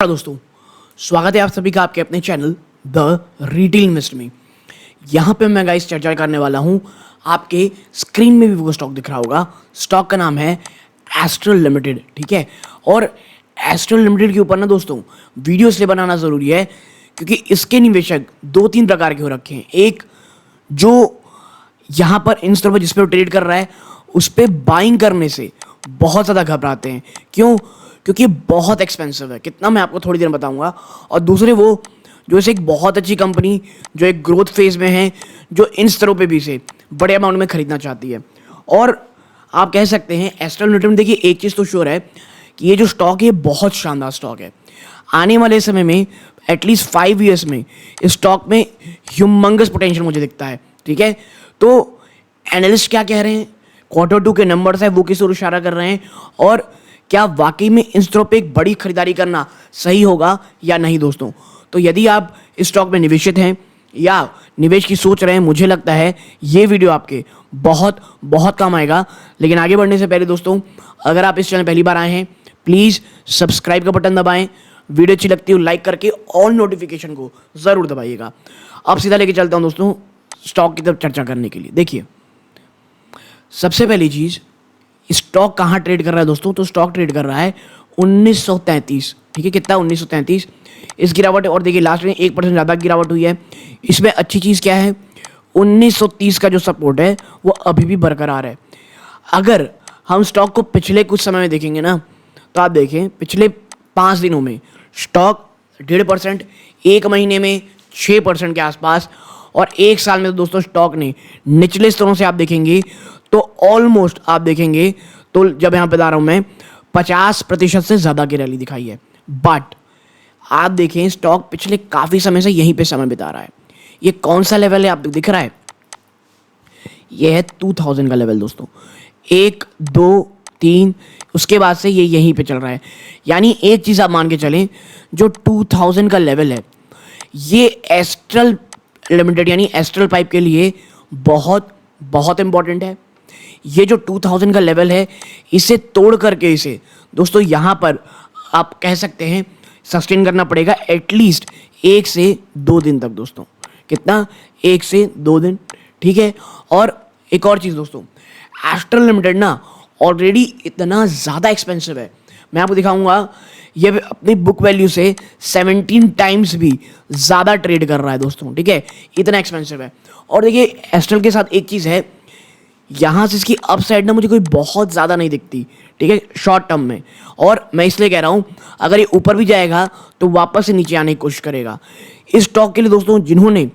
नमस्कार दोस्तों, स्वागत है आप सभी का आपके अपने चैनल द रिटेल इन्वेस्टर में। यहाँ पे मैं गाइस चर्चा करने वाला हूँ। आपके स्क्रीन में भी वो स्टॉक दिख रहा होगा। स्टॉक का नाम है एस्ट्रल लिमिटेड, ठीक है। और एस्ट्रल लिमिटेड के ऊपर ना दोस्तों वीडियो इसलिए बनाना ज़रूरी है क्योंकि इसके निवेशक दो तीन प्रकार के हो रखे हैं। एक जो यहाँ पर इन स्टॉक पर जिस पर ट्रेड कर रहा है उस पर बाइंग करने से बहुत ज़्यादा घबराते हैं। क्यों? क्योंकि बहुत एक्सपेंसिव है। कितना मैं आपको थोड़ी देर में बताऊंगा। और दूसरे वो जो इसे एक बहुत अच्छी कंपनी जो एक ग्रोथ फेज में है, जो इन स्तरों पे भी इसे बड़े अमाउंट में खरीदना चाहती है। और आप कह सकते हैं एस्ट्रल लिमिटेड में देखिए एक चीज़ तो श्योर है कि ये जो स्टॉक है बहुत शानदार स्टॉक है। आने वाले समय में एटलीस्ट 5 ईयर्स में इस स्टॉक में ह्यूमंगस पोटेंशियल मुझे दिखता है, ठीक है। तो एनालिस्ट क्या कह रहे हैं, Q2 के नंबर्स है वो किस ओर इशारा कर रहे हैं, और क्या वाकई में इन स्टॉक पे एक बड़ी खरीदारी करना सही होगा या नहीं दोस्तों। तो यदि आप इस स्टॉक में निवेशित हैं या निवेश की सोच रहे हैं, मुझे लगता है ये वीडियो आपके बहुत बहुत काम आएगा। लेकिन आगे बढ़ने से पहले दोस्तों, अगर आप इस चैनल पहली बार आए हैं प्लीज़ सब्सक्राइब का बटन दबाएं, वीडियो अच्छी लगती है लाइक करके ऑल नोटिफिकेशन को ज़रूर दबाइएगा। अब सीधा लेके चलता हूँ दोस्तों स्टॉक की तरफ चर्चा करने के लिए। देखिए सबसे पहली चीज़, स्टॉक कहाँ ट्रेड कर रहा है दोस्तों, तो स्टॉक ट्रेड कर रहा है 1933, ठीक है। कितना? 1933 इस गिरावट है। और देखिए लास्ट में 1% ज़्यादा गिरावट हुई है। इसमें अच्छी चीज़ क्या है, 1930 का जो सपोर्ट है वो अभी भी बरकरार है। अगर हम स्टॉक को पिछले कुछ समय में देखेंगे ना, तो आप देखें पिछले 5 दिनों में स्टॉक 1.5%, एक महीने में 6% के आसपास, और एक साल में तो दोस्तों स्टॉक ने निचले स्तरों से आप देखेंगे तो ऑलमोस्ट आप देखेंगे तो जब यहाँ पे बता रहा हूँ मैं 50% से ज़्यादा की रैली दिखाई है। बट आप देखें स्टॉक पिछले काफ़ी समय से यहीं पे समय बिता रहा है। ये कौन सा लेवल है आप दिख रहा है, ये है 2000 का लेवल दोस्तों। 1 2 3 उसके बाद से ये यहीं पे चल रहा है। यानी एक चीज़ आप मान के चलें, जो 2000 का लेवल है ये एस्ट्रल लिमिटेड यानी एस्ट्रल पाइप के लिए बहुत बहुत इंपॉर्टेंट है। ये जो 2000 का लेवल है इसे तोड़ करके इसे दोस्तों यहाँ पर आप कह सकते हैं सस्टेन करना पड़ेगा एटलीस्ट 1 से 2 दिन तक दोस्तों। कितना? 1 से 2 दिन, ठीक है। और एक और चीज़ दोस्तों, एस्ट्रल लिमिटेड ना ऑलरेडी इतना ज़्यादा एक्सपेंसिव है, मैं आपको दिखाऊंगा। ये अपनी बुक वैल्यू से 17 टाइम्स भी ज़्यादा ट्रेड कर रहा है दोस्तों, ठीक है। इतना एक्सपेंसिव है। और देखिए एस्ट्रल के साथ एक चीज़ है, यहाँ से इसकी अपसाइड ना मुझे कोई बहुत ज़्यादा नहीं दिखती, ठीक है, शॉर्ट टर्म में। और मैं इसलिए कह रहा हूँ अगर ये ऊपर भी जाएगा तो वापस से नीचे आने की कोशिश करेगा। इस स्टॉक के लिए दोस्तों जिन्होंने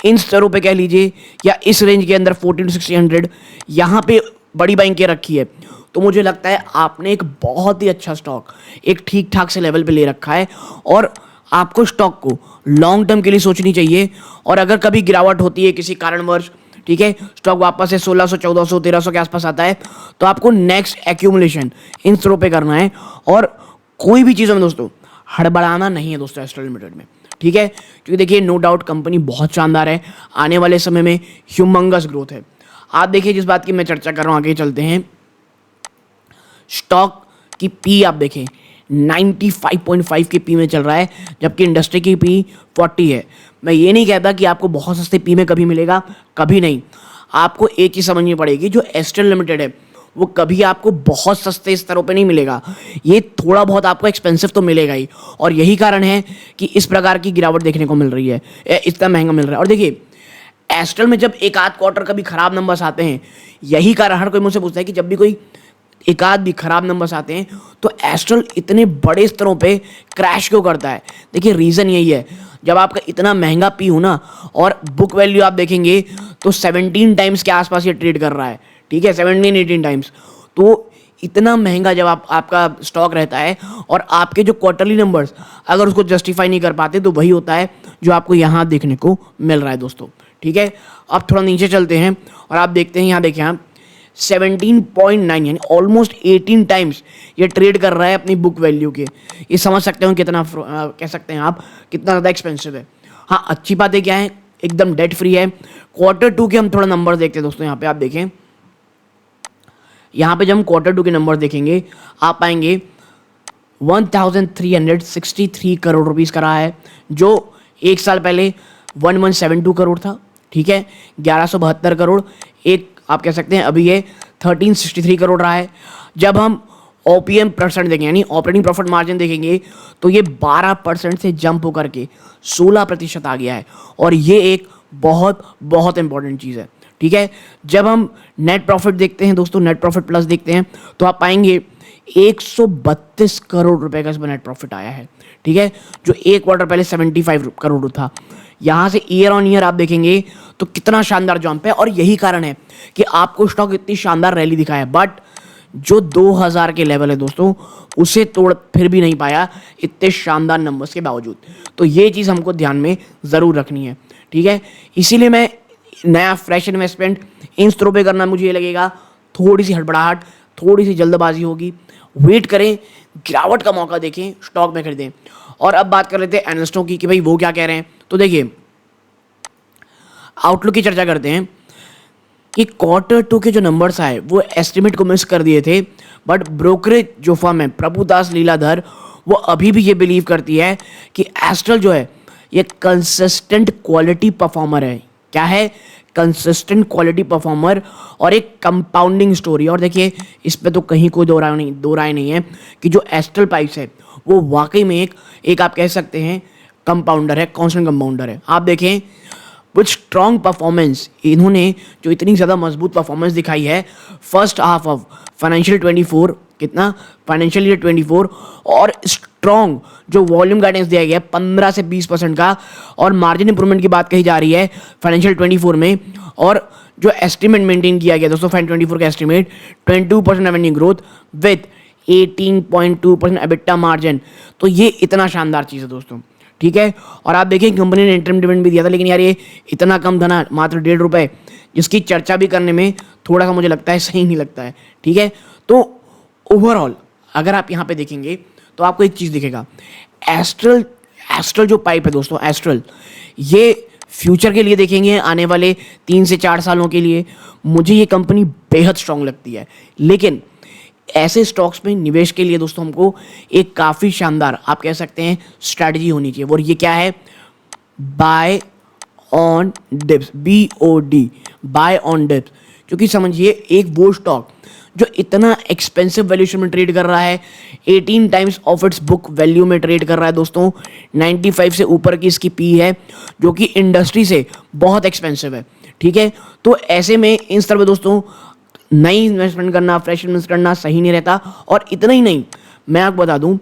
इन स्तरों पे कह लीजिए या इस रेंज के अंदर 40 to 60 यहाँ पे बड़ी बाइंग के रखी है, तो मुझे लगता है आपने एक बहुत ही अच्छा स्टॉक एक ठीक ठाक से लेवल पे ले रखा है। और आपको स्टॉक को लॉन्ग टर्म के लिए सोचनी चाहिए। और अगर कभी गिरावट होती है किसी कारणवश, ठीक है, स्टॉक वापस से 1600 1400 1300 के आसपास आता है, तो आपको नेक्स्ट एक्यूमुलेशन इन स्तरों पे करना है। और कोई भी चीज़ों में दोस्तों हड़बड़ाना नहीं है दोस्तों एस्ट्रल लिमिटेड में, ठीक है। क्योंकि देखिए नो डाउट कंपनी बहुत शानदार है, आने वाले समय में ह्यूमंगस ग्रोथ है। आप देखिए जिस बात की मैं चर्चा कर रहा हूँ, आगे चलते हैं। स्टॉक की पी आप देखें 95.5 के पी में चल रहा है, जबकि इंडस्ट्री की पी 40 है। मैं ये नहीं कहता कि आपको बहुत सस्ते पी में कभी मिलेगा, कभी नहीं। आपको एक चीज़ समझनी पड़ेगी, जो एस्ट्रल लिमिटेड है वो कभी आपको बहुत सस्ते स्तरों पे नहीं मिलेगा। ये थोड़ा बहुत आपको एक्सपेंसिव तो मिलेगा ही, और यही कारण है कि इस प्रकार की गिरावट देखने को मिल रही है, इतना महंगा मिल रहा है। और देखिए एस्ट्रल में जब एक आध क्वार्टर कभी खराब नंबर्स आते हैं, यही कारण हर कोई मुझसे पूछता है कि जब भी कोई एक आध भी खराब नंबर्स आते हैं तो एस्ट्रल इतने बड़े स्तरों पे क्रैश क्यों करता है। देखिए रीज़न यही है, जब आपका इतना महंगा पी हो ना, और बुक वैल्यू आप देखेंगे तो 17 टाइम्स के आसपास ये ट्रेड कर रहा है, ठीक है, 17-18 टाइम्स। तो इतना महंगा जब आपका स्टॉक रहता है और आपके जो क्वार्टरली नंबर्स अगर उसको जस्टिफाई नहीं कर पाते, तो वही होता है जो आपको यहाँ देखने को मिल रहा है दोस्तों, ठीक है। अब थोड़ा नीचे चलते हैं और आप देखते हैं, यहाँ देखें आप 17.9 यानी ऑलमोस्ट 18 टाइम्स ये ट्रेड कर रहा है अपनी बुक वैल्यू के। ये समझ सकते हो कितना कह सकते हैं आप कितना ज़्यादा एक्सपेंसिव है। हाँ, अच्छी बातें क्या है, एकदम डेट फ्री है। Q2 के हम थोड़ा नंबर देखते हैं दोस्तों। यहाँ पे आप देखें, यहाँ पे जब हम Q2 के नंबर देखेंगे आप पाएंगे 1363 करोड़ रुपीस का रहा है, जो एक साल पहले 1172 करोड़ था। ठीक है, 1172 करोड़, एक आप कह सकते हैं अभी ये 1363 करोड़ रहा है। जब हम ओपीएम परसेंट देखेंगे यानी ऑपरेटिंग प्रॉफिट मार्जिन देखेंगे तो ये 12% से जंप होकर के 16% आ गया है, और ये एक बहुत बहुत इंपॉर्टेंट चीज़ है। ठीक है, जब हम नेट प्रॉफिट देखते हैं दोस्तों, नेट प्रॉफिट प्लस देखते हैं तो आप पाएंगे 132 करोड़ रुपए का इसमें नेट प्रॉफिट आया है। ठीक है, जो एक क्वार्टर पहले 75 करोड़ था। यहाँ से ईयर ऑन ईयर आप देखेंगे तो कितना शानदार जंप है, और यही कारण है कि आपको स्टॉक इतनी शानदार रैली दिखा है। बट जो 2000 के लेवल है दोस्तों, उसे तोड़ फिर भी नहीं पाया इतने शानदार नंबर्स के बावजूद। तो ये चीज़ हमको ध्यान में ज़रूर रखनी है। ठीक है, इसीलिए मैं नया फ्रेश इन्वेस्टमेंट इन स्टोरों पे करना, मुझे ये लगेगा थोड़ी सी हड़बड़ाहट, थोड़ी सी जल्दबाजी होगी। वेट करें, गिरावट का मौका देखें, स्टॉक में खरीदें। और अब बात कर लेते हैं एनालिस्टों की कि भाई वो क्या कह रहे हैं। तो देखिए, आउटलुक की चर्चा करते हैं कि Q2 के जो नंबर्स आए वो एस्टिमेट को मिस कर दिए थे, बट ब्रोकरेज जो फर्म है प्रभुदास लीलाधर, वो अभी भी ये बिलीव करती है कि एस्ट्रल जो है ये कंसिस्टेंट क्वालिटी परफॉर्मर है। क्या है? कंसिस्टेंट क्वालिटी परफॉर्मर और एक कंपाउंडिंग स्टोरी। और देखिए, इस पे तो कहीं कोई दो राय नहीं है कि जो एस्ट्रल पाइप्स है वो वाकई में एक आप कह सकते हैं कंपाउंडर है, कॉन्स्टेंट कंपाउंडर है। आप देखें विथ स्ट्रॉन्ग परफॉर्मेंस, इन्होंने जो इतनी ज़्यादा मजबूत परफॉर्मेंस दिखाई है फर्स्ट हाफ ऑफ फाइनेंशियल 24, कितना फाइनेंशियल ईयर 24, और स्ट्रॉन्ग जो वॉल्यूम गाइडेंस दिया गया है 15 से 20% का, और मार्जिन इंप्रूवमेंट की बात कही जा रही है फाइनेंशियल 24 में, और जो एस्टिमेट मेंटेन किया गया दोस्तों फाइन 24 का estimate 22% revenue growth with 18.2% EBITDA margin. तो ये इतना शानदार चीज़ है दोस्तों। ठीक है, और आप देखिए कंपनी ने इंटरम डिविडेंड भी दिया था, लेकिन यार ये इतना कम था ना, मात्र 1.5 रुपये, जिसकी चर्चा भी करने में थोड़ा सा मुझे लगता है सही नहीं लगता है। ठीक है, तो ओवरऑल अगर आप यहाँ पे देखेंगे तो आपको एक चीज़ दिखेगा, एस्ट्रल जो पाइप है दोस्तों, एस्ट्रल ये फ्यूचर के लिए देखेंगे आने वाले 3 से 4 सालों के लिए, मुझे ये कंपनी बेहद स्ट्रांग लगती है। लेकिन ऐसे स्टॉक्स में निवेश के लिए दोस्तों हमको एक काफ़ी शानदार आप कह सकते हैं स्ट्रैटेजी होनी चाहिए, और ये क्या है? Buy on dips, BOD, buy on dips. क्योंकि समझिए, एक वो स्टॉक जो इतना एक्सपेंसिव वैल्यूएशन में ट्रेड कर रहा है, 18 times of its book value में ट्रेड कर रहा है दोस्तों, 95 से ऊपर की इसकी पी है, जो कि इंडस्ट्री से बहुत एक्सपेंसिव है। ठीक है, तो ऐसे में इन तरह दोस्तों नई इन्वेस्टमेंट करना, फ्रेश इन्वेस्ट करना सही नहीं रहता। और इतना ही नहीं, मैं आपको बता दूं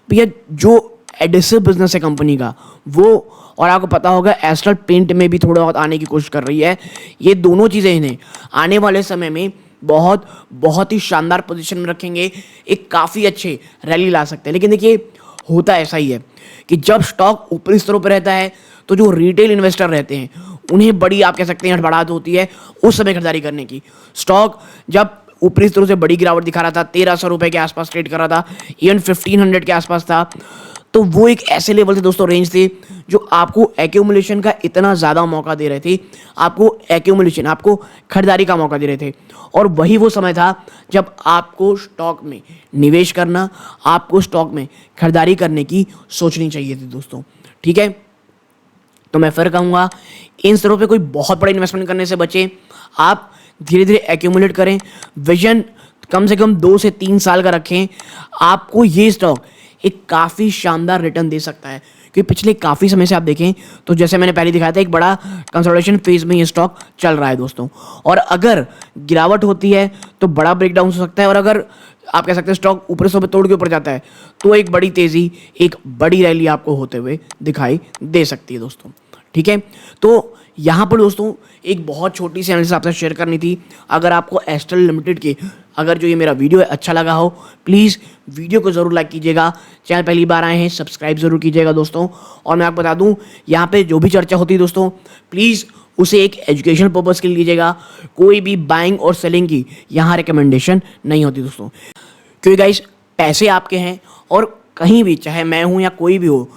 भैया, जो एडिसिव बिजनेस है कंपनी का वो, और आपको पता होगा एस्ट्रल पेंट में भी थोड़ा बहुत आने की कोशिश कर रही है। ये दोनों चीज़ें इन्हें आने वाले समय में बहुत ही शानदार पोजीशन में रखेंगे, एक काफ़ी अच्छे रैली ला सकते हैं। लेकिन देखिए, होता ऐसा ही है कि जब स्टॉक ऊपरी स्तरों पर रहता है तो जो रिटेल इन्वेस्टर रहते हैं उन्हें बड़ी आप कह सकते हैं हड़बड़ाहट होती है उस समय खरीदारी करने की। स्टॉक जब ऊपरी स्तरों से बड़ी गिरावट दिखा रहा था, 1300 रुपये के आसपास ट्रेड कर रहा था, इवन 1500 के आसपास था, तो वो एक ऐसे लेवल थे दोस्तों, रेंज थे जो आपको एक्यूमुलेशन का इतना ज़्यादा मौका दे रहे थे, आपको खरीदारी का मौका दे रहे थे। और वही वो समय था जब आपको स्टॉक में निवेश करना, आपको स्टॉक में खरीदारी करने की सोचनी चाहिए थी दोस्तों। ठीक है, तो मैं फिर कहूँगा इन स्तरों पे कोई बहुत बड़ा इन्वेस्टमेंट करने से बचे, आप धीरे धीरे एक्यूमुलेट करें, विजन कम से कम 2 से 3 साल का रखें, आपको ये स्टॉक एक काफ़ी शानदार रिटर्न दे सकता है। क्योंकि पिछले काफ़ी समय से आप देखें तो जैसे मैंने पहले दिखाया था, एक बड़ा कंसोलिडेशन फेज में ये स्टॉक चल रहा है दोस्तों, और अगर गिरावट होती है तो बड़ा ब्रेकडाउन हो सकता है, और अगर आप कह सकते हैं स्टॉक ऊपर से तोड़ के ऊपर जाता है तो एक बड़ी तेज़ी, एक बड़ी रैली आपको होते हुए दिखाई दे सकती है दोस्तों। ठीक है, तो यहाँ पर दोस्तों एक बहुत छोटी सी एनालिसिस आपसे शेयर करनी थी। अगर आपको एस्ट्रल लिमिटेड के अगर जो ये मेरा वीडियो है अच्छा लगा हो, प्लीज़ वीडियो को ज़रूर लाइक कीजिएगा, चैनल पहली बार आए हैं सब्सक्राइब ज़रूर कीजिएगा दोस्तों। और मैं आपको बता दूं, यहाँ पे जो भी चर्चा होती है दोस्तों, प्लीज़ उसे एक एजुकेशनल पर्पज़ के लिए लीजिएगा, कोई भी बाइंग और सेलिंग की यहाँ रिकमेंडेशन नहीं होती दोस्तों। क्योंकि गाइस, पैसे आपके हैं, और कहीं भी चाहे मैं हूँ या कोई भी हो,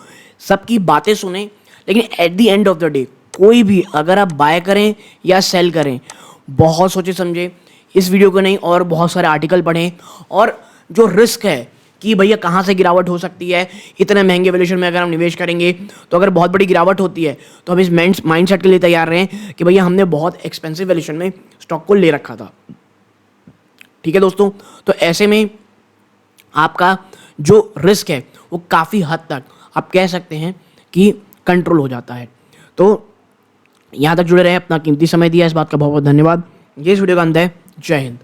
सबकी बातें सुने, लेकिन at the end of the day कोई भी अगर आप बाय करें या सेल करें, बहुत सोचे समझे इस वीडियो को नहीं और बहुत सारे आर्टिकल पढ़ें, और जो रिस्क है कि भैया कहाँ से गिरावट हो सकती है, इतने महंगे वैल्यूएशन में अगर हम निवेश करेंगे तो अगर बहुत बड़ी गिरावट होती है तो हम इस माइंडसेट के लिए तैयार रहें कि भैया हमने बहुत एक्सपेंसिव वैल्यूएशन में स्टॉक को ले रखा था। ठीक है दोस्तों, तो ऐसे में आपका जो रिस्क है वो काफ़ी हद तक आप कह सकते हैं कि कंट्रोल हो जाता है। तो यहाँ तक जुड़े रहे, अपना कीमती समय दिया, इस बात का बहुत बहुत धन्यवाद। ये इस वीडियो का अंत है। जय हिंद।